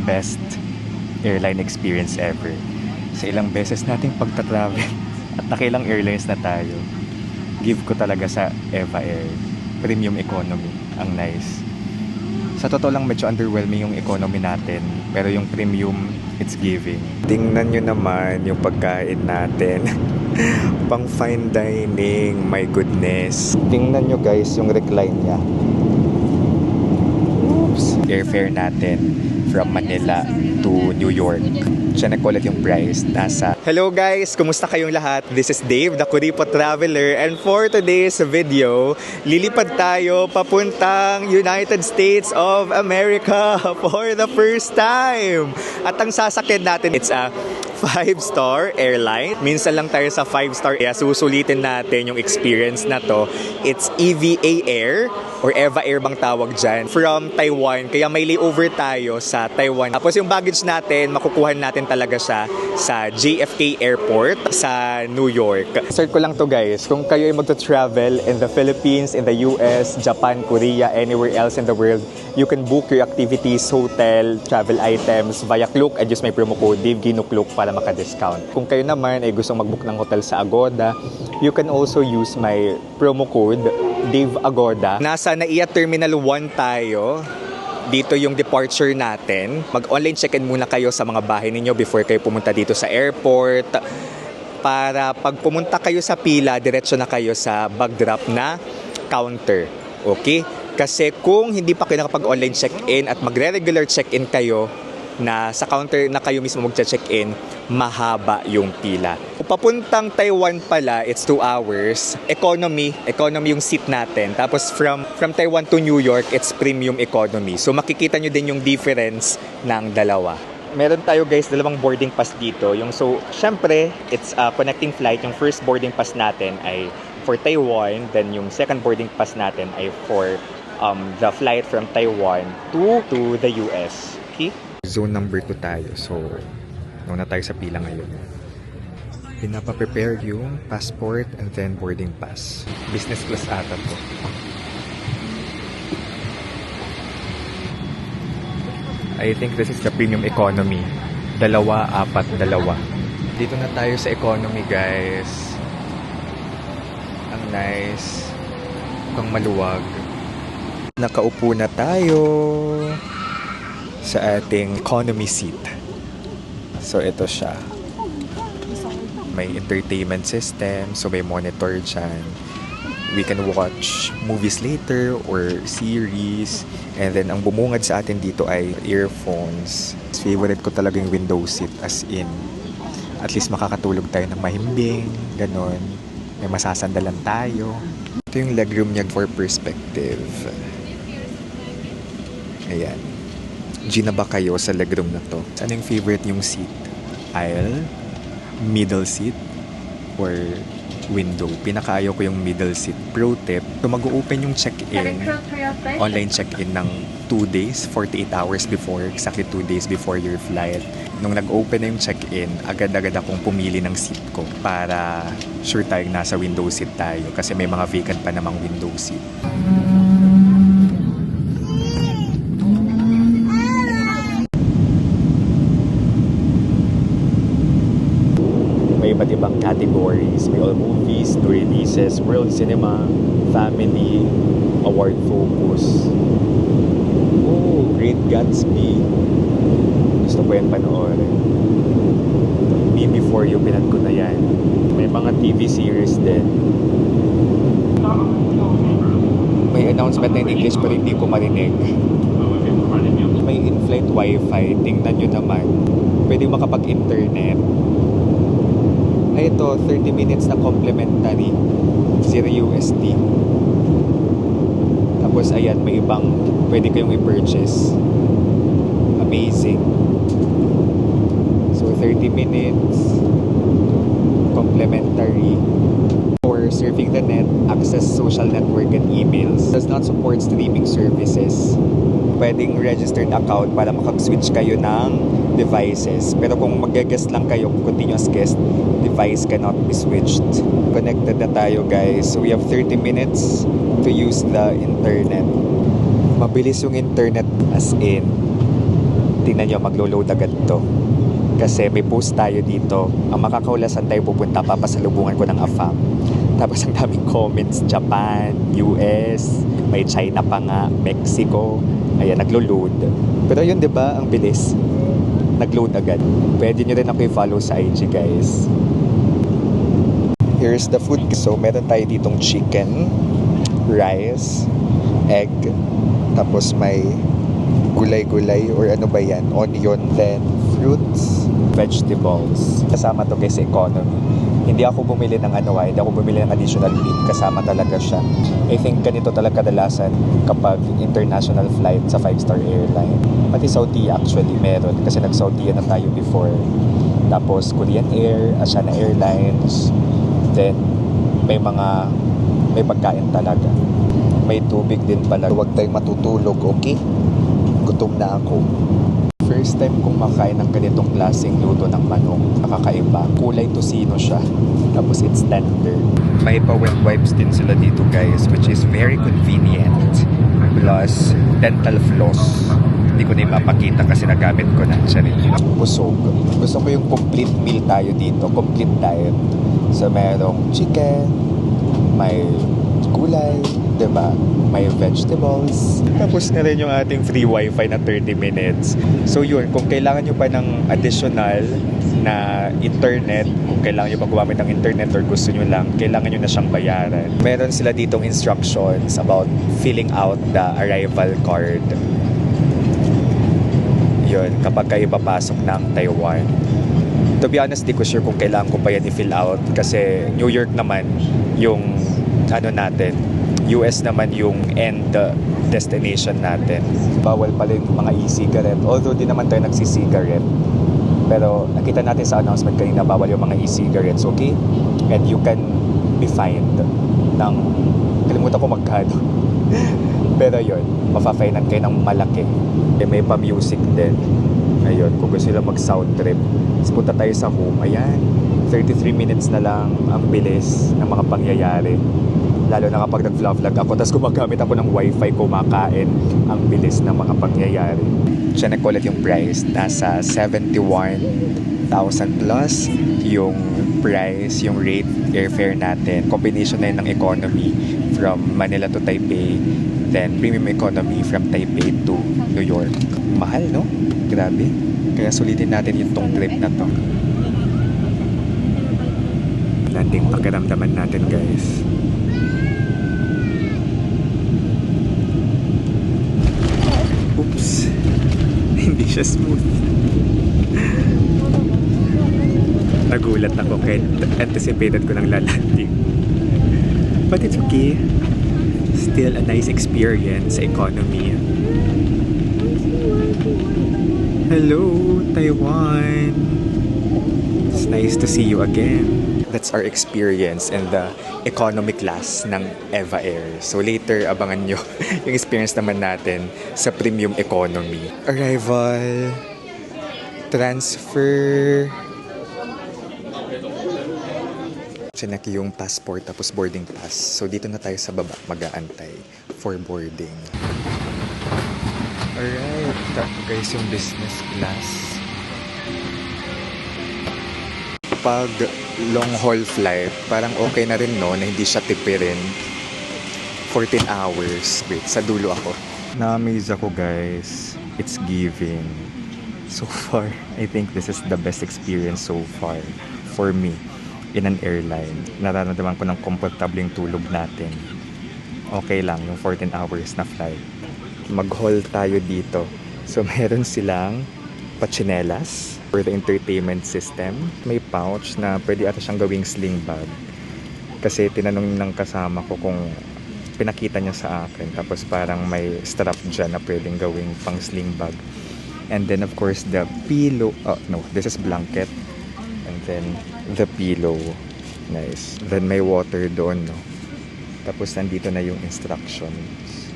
best airline experience ever. Sa ilang beses nating pagta-travel at nakilang airlines na tayo, give ko talaga sa Eva Air. Premium economy. Ang nice. Sa totoo lang, medyo underwhelming yung economy natin. Pero yung premium, it's giving. Tingnan nyo naman yung pagkain natin. Pang fine dining, my goodness. Tingnan nyo guys yung recline niya. Oops. Airfare natin from Manila to New York. Check ulit yung price. Nasa... Hello guys! Kumusta kayong lahat? This is Dave, the Kuripo Traveler. And for today's video, lilipad tayo papuntang United States of America for the first time. At ang sasakyan natin, it's a 5-star airline. Minsan lang tayo sa 5-star. Kaya susulitin natin yung experience na to. It's EVA Air or Eva Air bang tawag dyan. From Taiwan. Kaya may layover tayo sa Taiwan. Tapos yung baggage natin, makukuha natin talaga siya sa JFK Airport sa New York. Search ko lang to guys. Kung kayo ay magta-travel in the Philippines, in the US, Japan, Korea, anywhere else in the world, you can book your activities, hotel, travel items via Klook. I use my promo code DaveGinoClook para maka-discount. Kung kayo naman ay gustong mag-book ng hotel sa Agoda, you can also use my promo code DaveAgoda. Nasa NAIA Terminal 1 tayo. Dito yung departure natin. Mag-online check-in muna kayo sa mga bahay ninyo before kayo pumunta dito sa airport. Para pag pumunta kayo sa pila, diretso na kayo sa bag drop na counter. Okay? Kasi kung hindi pa kayo nakapag-online check-in at magre-regular check-in kayo, na sa counter na kayo mismo magche-check-in, mahaba yung pila. Papuntang Taiwan pala, it's 2 hours. Economy yung seat natin. Tapos from Taiwan to New York, it's premium economy. So makikita nyo din yung difference ng dalawa. Meron tayo guys, dalawang boarding pass dito. Syempre, it's a connecting flight. Yung first boarding pass natin ay for Taiwan. Then yung second boarding pass natin ay for the flight from Taiwan to the US. Okay? Zone number 2 tayo. So, nauna tayo sa pila ngayon. Pinapa-prepare yung passport and then boarding pass. Business class ata to. I think this is the premium economy. 2, 4, 2. Dito na tayo sa economy, guys. Ang nice. Mukhang maluwag. Nakaupo na tayo sa ating economy seat. So, ito siya. May entertainment system. So, may monitor dyan. We can watch movies later or series. And then, ang bumungad sa atin dito ay earphones. Favorite ko talaga yung window seat, as in. At least makakatulog tayo ng mahimbing. Ganon. May masasandalan tayo. Ito yung legroom niya for perspective. Ayan. G na ba kayo sa legroom na to? Ano yung favorite yung seat? Aisle? Middle seat? Or window? Pinakaayaw ko yung middle seat. Pro tip, kung mag-open yung check-in, online check-in ng 2 days, 48 hours before, exactly 2 days before your flight. Nung nag-open na yung check-in, agad-agad akong pumili ng seat ko para sure tayong nasa window seat tayo kasi may mga vacant pa namang window seat. Iba't ibang categories. May all movies, new releases, world cinema, family, award focus. Oh, Great Gatsby. Gusto ko yan panoorin. Me Before You, pinad ko na yan. May mga TV series din. May announcement na in English pero hindi ko marinig. May in-flight wifi. Tingnan nyo naman. Pwede makapag-internet. Ay, ito, 30 minutes na complimentary. 0 USD. Tapos, ayan, may ibang pwede kayong i-purchase. Amazing. So, 30 minutes complimentary for surfing the net, access social network and emails. Does not support streaming services. Pwedeng registered account para makag-switch kayo ng devices. Pero kung mag-guest lang kayo, continuous guest, device cannot be switched. Connected na tayo guys. So we have 30 minutes to use the internet. Mabilis yung internet as in Tingnan nyo, maglo-load agad to. Kasi may post tayo dito. Ang makakaulasan tayo pupunta, papasalubungan ko ng AFAM. Tapos ang daming comments, Japan, US, may China pa nga, Mexico. Ayan, naglo-load. Pero yun, di ba, ang bilis. Nag-load agad. Pwede nyo rin ako i-follow sa IG, guys. Here's the food. So, meron tayo ditong chicken, rice, egg, tapos may gulay-gulay or ano ba yan, onion, then fruits, vegetables. Kasama to guys sa economy. Hindi ako bumili ng hindi ako bumili ng additional meat. Kasama talaga siya. I think ganito talaga kadalasan kapag international flight sa 5-star airline. Pati Saudi actually meron kasi nag-Saudi na tayo before. Tapos Korean Air, Asiana Airlines. Then may pagkain talaga. May tubig din pala. Huwag tayong matutulog, okay? Gutom na ako. First time kong makain ng ganitong klaseng luto ng manok. Nakakaiba. Kulay tosino siya. Tapos it's tender. May pa-wet wipes din sila dito guys, which is very convenient. Plus, dental floss. Hindi ko na ipapakita kasi nagamit ko na siya rin. Busog. Gusto ko yung complete meal tayo dito. Complete diet. So, merong chicken, may gulay, diba? May vegetables. Tapos na rin yung ating free wifi na 30 minutes. So yun, kung kailangan nyo pa ng additional na internet, kung kailangan nyo pa gumamit ng internet or gusto nyo lang, kailangan nyo na siyang bayaran. Meron sila ditong instructions about filling out the arrival card. Yun, kapag kayo papasok ng Taiwan. To be honest, di ko sure kung kailangan ko pa yan i-fill out kasi New York naman yung natin, US naman yung end destination natin. Bawal pala yung mga e-cigarette. Although di naman tayo nagsi-cigarette. Pero nakita natin sa announcement kanina bawal yung mga e-cigarettes, okay? And you can be fined ng, kalimutan ko magkano. Pero yun, mafa-finean kayo ng malaki. May pa-music din. Ayun, kung gusto nila mag-sound trip. Tapos punta tayo sa home. Ayan, 33 minutes na lang ang bilis ng mga pangyayari. Lalo na kapag nag-vlog ako, tapos gumagamit ako ng wifi, kumakain, ang bilis ng mga pangyayari. Check ko ulit yung price, nasa 71,000 plus yung price, yung rate, airfare natin. Combination na yun ng economy from Manila to Taipei, then premium economy from Taipei to New York. Mahal, no? Grabe. Kaya sulitin natin yung tong trip na to. Landing pakiramdaman natin, guys. Oops. Hindi siya smooth. Nagulat ako kahit anticipated ko ng lalanding. But it's okay. Still a nice experience sa economy. Hello, Taiwan. It's nice to see you again. That's our experience in the economy class ng Eva Air. So later, abangan nyo yung experience naman natin sa premium economy. Arrival, transfer, chinek yung passport tapos boarding pass. So dito na tayo sa baba mag-aantay for boarding. Alright, ito guys yung business class. Pag long haul flight, parang okay na rin no, na hindi siya tipirin. 14 hours. Wait, sa dulo ako. Na-amaze ako guys. It's giving. So far, I think this is the best experience so far for me in an airline. Nararamdaman ko ng komportable yung tulog natin. Okay lang yung 14 hours na flight. Mag-haul tayo dito. So meron silang pachinelas for the entertainment system. May pouch na pwede ata siyang gawing sling bag. Kasi tinanong ng kasama ko kung pinakita niya sa akin. Tapos parang may strap dyan na pwedeng gawing pang sling bag. And then of course the pillow. No, this is blanket. And then the pillow. Nice. Then may water doon, no. Tapos nandito na yung instructions.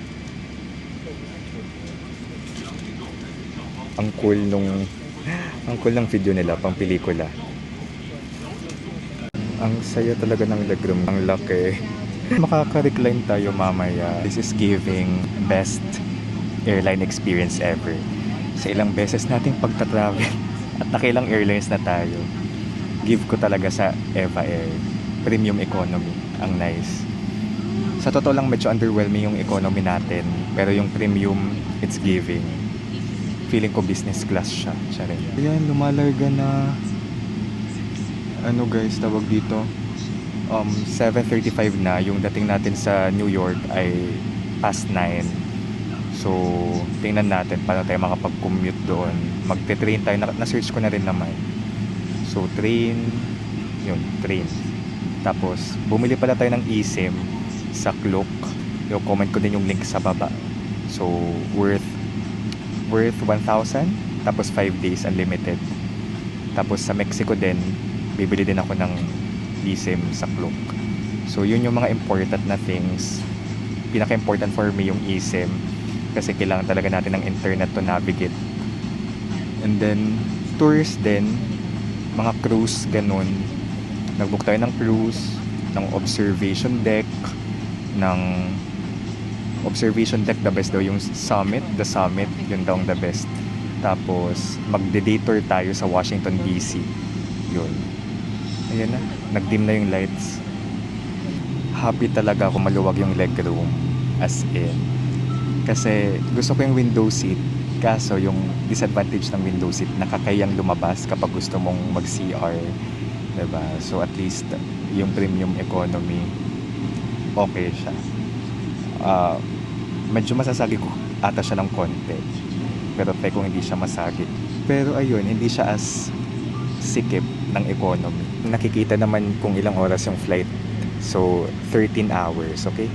Ang cool ng video nila, pang pelikula. Ang saya talaga ng legroom. Ang laki. Makaka-recline tayo mamaya. This is giving best airline experience ever. sa ilang beses nating pagta-travel at nakilang airlines na tayo, give ko talaga sa Eva Air. Premium economy. Ang nice. Sa totoo lang, medyo underwhelming yung economy natin. Pero yung premium, it's giving. Feeling ko business class siya. Siya rin. Ayan, lumalarga na. Ano guys, tawag dito? 7:35 na. Yung dating natin sa New York ay past 9. So, tingnan natin paano tayo makapag-commute doon. Magte-train tayo. Na-search ko na rin naman. So, train. Yun, train. Tapos, bumili pala tayo ng eSIM sa Klook. Yung comment ko din yung link sa baba. So, worth 1,000. Tapos, 5 days unlimited. Tapos, sa Mexico din, bibili din ako ng eSIM sa Klook. So, yun yung mga important na things. Pinaka-important for me yung eSIM. Kasi kailangan talaga natin ng internet to navigate. And then, tours din, mga cruise, ganun. Nag-book tayo ng cruise, ng observation deck, the best daw yung summit, the summit, yun daw ang the best. Tapos, magde-day-tour tayo sa Washington, D.C. Yun. Ayan na, nag-dim na yung lights. Happy talaga ako maluwag yung legroom, as in. Kasi gusto ko yung window seat. Kaso yung disadvantage ng window seat, nakakayang lumabas kapag gusto mong mag-CR. Diba? So at least yung premium economy, okay siya. Medyo masasagi ko ata siya ng konti. Pero try kung hindi siya masagi. Pero ayun, hindi siya as sikip ng economy. Nakikita naman kung ilang oras yung flight. So 13 hours, okay?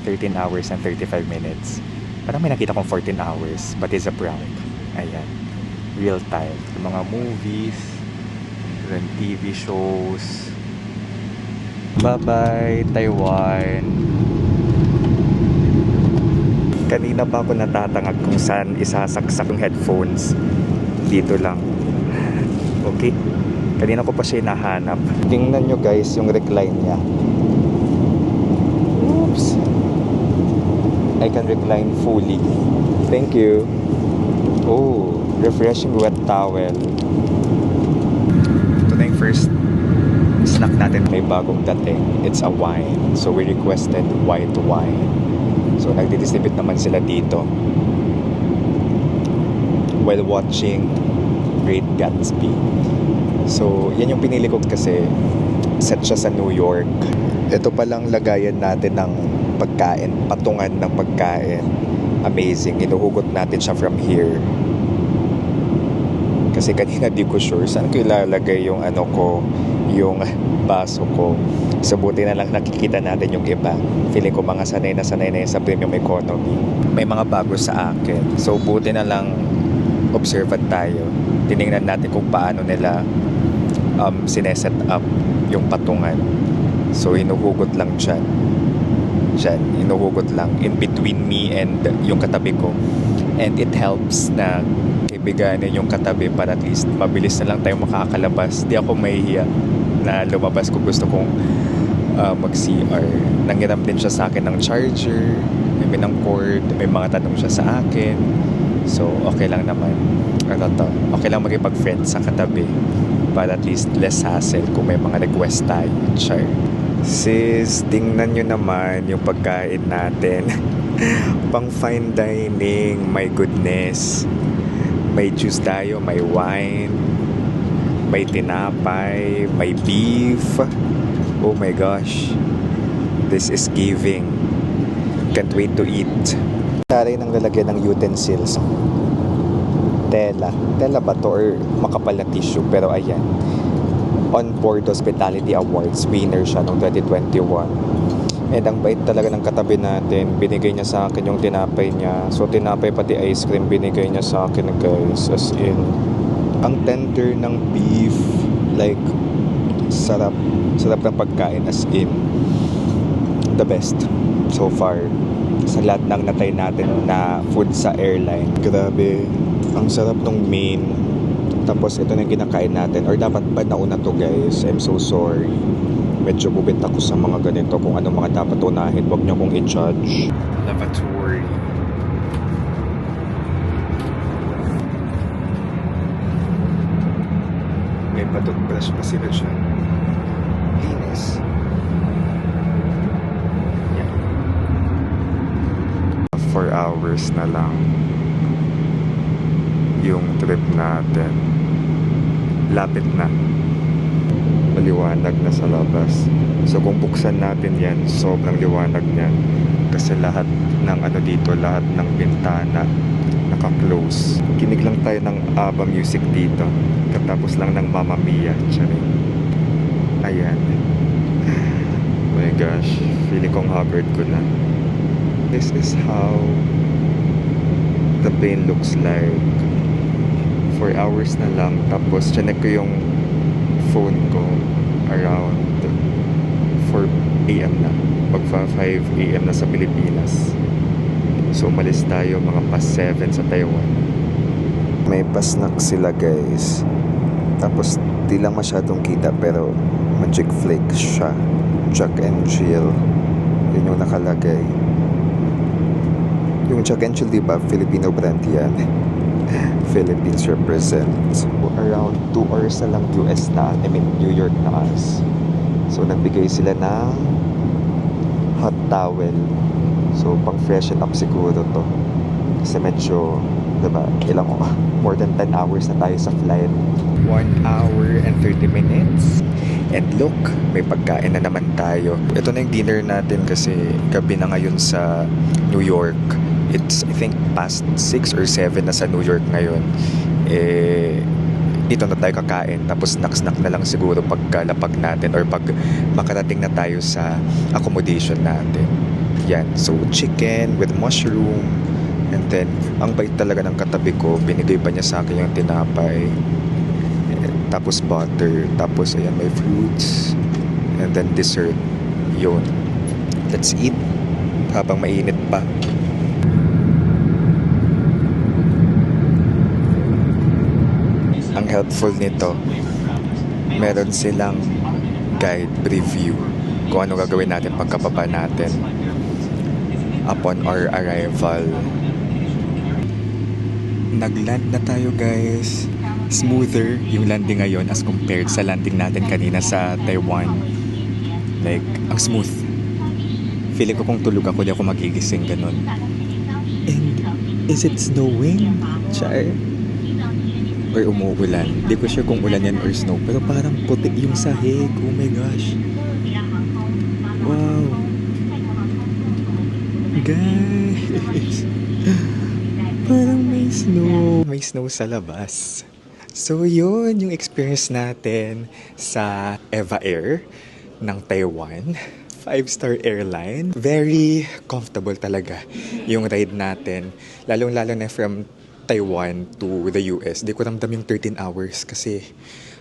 13 hours and 35 minutes. Parang may nakita kong 14 hours, but it's a prank. Ayan. Real time. Yung mga movies, then TV shows. Bye-bye, Taiwan. Kanina pa ako natatangag kung saan isasaksak yung headphones. Dito lang. Okay? Kanina ko pa siya hinahanap. Tingnan nyo guys yung recline niya. Oops. I can recline fully. Thank you. Oh, refreshing wet towel. Ito na yung first snack natin. May bagong dating. It's a wine. So we requested white wine. So nagdi-distribute naman sila dito while watching Great Gatsby. So yan yung pinili ko kasi set siya sa New York. Ito palang lagayan natin ng pagkain, patungan ng pagkain. Amazing. Inuhugot natin siya from here. Kasi kanina di ko sure saan ko ilalagay yung ano ko, yung baso ko. So buti na lang nakikita natin yung iba. Feeling ko mga sanay na yan sa premium economy. May mga bago sa akin. So buti na lang observant tayo. Tinignan natin kung paano nila sineset up yung patungan. So inuhugot lang dyan. Inuhugot lang in between me and yung katabi ko. And it helps na kaibiganin yung katabi para at least mabilis na lang tayo makakalabas. Di ako mahihiya na lumabas kung gusto kong mag-CR. Nanghiram din siya sa akin ng charger, may ng cord, may mga tanong siya sa akin. So, okay lang naman. Okay lang magipag-friend sa katabi para at least less hassle kung may mga request tayo. Char. Sis, tingnan nyo naman yung pagkain natin. Pang fine dining, my goodness. May juice tayo, may wine, may tinapay, may beef. Oh my gosh. This is giving. Can't wait to eat. Taray ng lalagyan ng utensils. Tela ba to or makapal na tissue? Pero ayan. On Board Hospitality Awards, winner siya noong 2021. And ang bait talaga ng katabi natin. Binigay niya sa akin yung tinapay niya. So tinapay pati ice cream binigay niya sa akin guys. As in, ang tender ng beef. Like, sarap ng pagkain as in. The best so far. Sa lahat ng natay natin na food sa airline. Grabe. Ang sarap ng main. Tapos ito na yung kinakain natin. Or dapat ba nauna to guys? I'm so sorry. Medyo bubit ako sa mga ganito. Kung ano mga dapat unahin, huwag niyo kong i-judge. Lavatory. may patutbrush pa sila dyan. Linis. Yan. 4 hours na lang yung trip natin. Lapit na. Maliwanag na sa labas. So kung buksan natin yan, sobrang liwanag niyan. Kasi lahat ng dito, lahat ng bintana naka-close. Kinig lang tayo ng ABBA music dito. Katapos lang ng Mamma Mia. Charing. Ayan. Oh my gosh. Feeling kong Hubbard ko na. This is how the plane looks like. 4 hours na lang. Tapos, chinek ko yung phone ko around 4 a.m. na. Pagka 5 a.m. na sa Pilipinas. So, umalis tayo mga past 7 sa Taiwan. May pasnak sila guys. Tapos, di lang masyadong kita pero Magic Flake siya. Jack and Jill. Yun yung nakalagay. Yung Jack and Jill, diba? Filipino brand yan. Philippines represents. Around 2 hours na lang US na, New York na us. So, nagbigay sila ng hot towel. So, pang freshen up siguro to. Kasi medyo, diba, more than 10 hours na tayo sa flight. 1 hour and 30 minutes. And look, may pagkain na naman tayo. Ito na yung dinner natin kasi gabi na ngayon sa New York. It's, I think, past 6 or 7 na sa New York ngayon. Dito na tayo kakain. Tapos snack na lang siguro pagkalapag natin or pag makarating na tayo sa accommodation natin. Yan. So, chicken with mushroom. And then, ang bait talaga ng katabi ko. Binigay pa niya sa akin yung tinapay. Tapos butter. Tapos, ayan, may fruits. And then dessert. Yun. Let's eat. Habang mainit pa. Ang helpful nito, meron silang guide preview kung ano gagawin natin pagkababa natin upon our arrival. Nagland na tayo guys. Smoother yung landing ngayon as compared sa landing natin kanina sa Taiwan. Like, ang smooth. Feeling ko kung tulog ako, di ako magigising ganun. And, is it snowing? Char? Or umuulan. Hindi ko sure kung ulan yan or snow. Pero parang puti yung sahig. Oh my gosh. Wow. Guys. Parang may snow. May snow sa labas. So yun yung experience natin sa Eva Air ng Taiwan. 5-star airline. Very comfortable talaga yung ride natin. Lalong-lalo na from Taiwan to the US. Di ko ramdam yung 13 hours kasi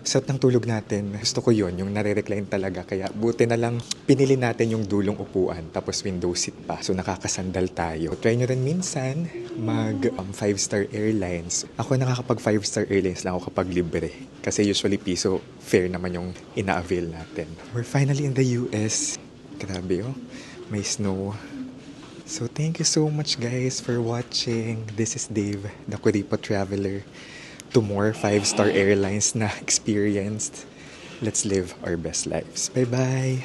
sarap ng tulog natin. Gusto ko yun, yung nare-recline talaga. Kaya buti na lang pinili natin yung dulong upuan tapos window seat pa. So nakakasandal tayo. Try nyo rin minsan mag 5-star airlines. Ako nakakapag 5-star airlines lang ako kapag libre. Kasi usually piso fare naman yung ina-avail natin. We're finally in the US. Grabe oh. May snow. So thank you so much guys for watching. This is Dave, the Kuripo Traveler. To more 5-star airlines na experienced. Let's live our best lives. Bye-bye!